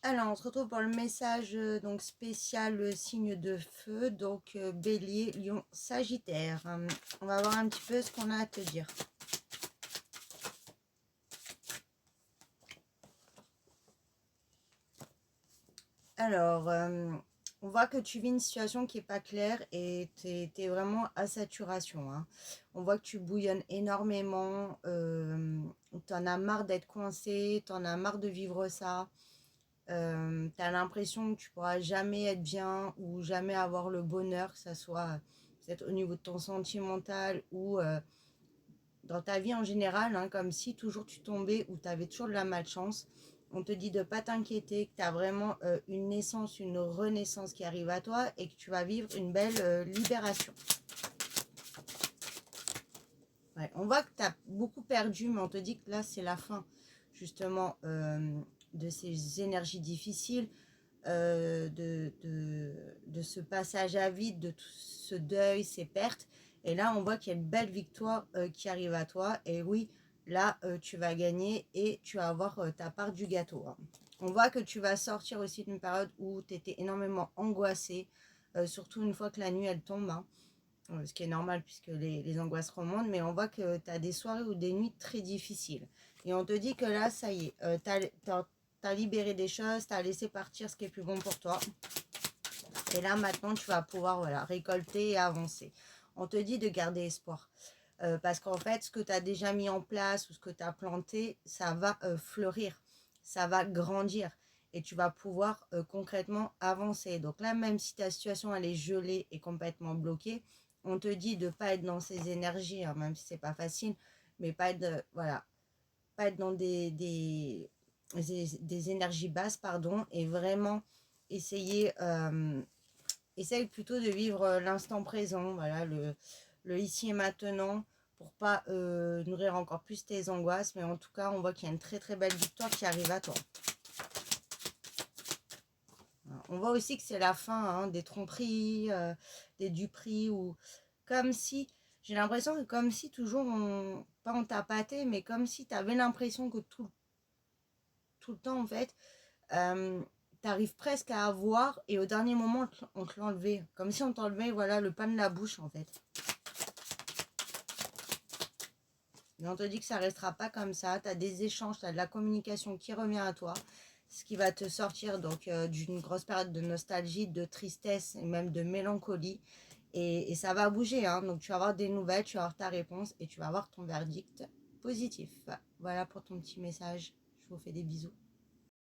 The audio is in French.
Alors, on se retrouve pour le message donc spécial signe de feu, donc Bélier, Lion, Sagittaire. On va voir un petit peu ce qu'on a à te dire. Alors, on voit que tu vis une situation qui n'est pas claire et tu es vraiment à saturation. Hein. On voit que tu bouillonnes énormément, tu en as marre d'être coincé, tu en as marre de vivre ça. Tu as l'impression que tu pourras jamais être bien ou jamais avoir le bonheur, que ce soit peut-être au niveau de ton sentimental ou dans ta vie en général, hein, comme si toujours tu tombais ou tu avais toujours de la malchance. On te dit de ne pas t'inquiéter, que tu as vraiment une naissance, une renaissance qui arrive à toi et que tu vas vivre une belle libération. Ouais, on voit que tu as beaucoup perdu, mais on te dit que là, c'est la fin, justement, de ces énergies difficiles, de ce passage à vide, de tout ce deuil, ces pertes. Et là, on voit qu'il y a une belle victoire qui arrive à toi. Et oui, là, tu vas gagner et tu vas avoir ta part du gâteau. Hein. On voit que tu vas sortir aussi d'une période où tu étais énormément angoissée, surtout une fois que la nuit, elle tombe. Hein. Ce qui est normal puisque les angoisses remontent, mais on voit que tu as des soirées ou des nuits très difficiles. Et on te dit que là, ça y est, tu as libéré des choses, tu as laissé partir ce qui est plus bon pour toi. Et là, maintenant, tu vas pouvoir récolter et avancer. On te dit de garder espoir. Parce qu'en fait, ce que tu as déjà mis en place ou ce que tu as planté, ça va fleurir, ça va grandir. Et tu vas pouvoir concrètement avancer. Donc là, même si ta situation elle est gelée et complètement bloquée, on te dit de ne pas être dans ces énergies, hein, même si c'est pas facile, mais pas être, pas être dans des énergies basses, pardon, et vraiment essayer, essaye plutôt de vivre l'instant présent, voilà, le ici et maintenant, pour pas nourrir encore plus tes angoisses, mais en tout cas, on voit qu'il y a une très très belle victoire qui arrive à toi. On voit aussi que c'est la fin hein, des tromperies, des duperies, ou comme si, j'ai l'impression que comme si toujours, pas on t'a pâté, mais comme si tu avais l'impression que tout le temps, en fait, tu arrives presque à avoir, et au dernier moment, on te l'enlevait. Comme si on t'enlevait, voilà, le pain de la bouche, en fait. Mais on te dit que ça restera pas comme ça. Tu as des échanges, tu as de la communication qui revient à toi. Ce qui va te sortir donc d'une grosse période de nostalgie, de tristesse et même de mélancolie. Et ça va bouger. Hein. Donc tu vas avoir des nouvelles, tu vas avoir ta réponse et tu vas avoir ton verdict positif. Voilà pour ton petit message. Je vous fais des bisous.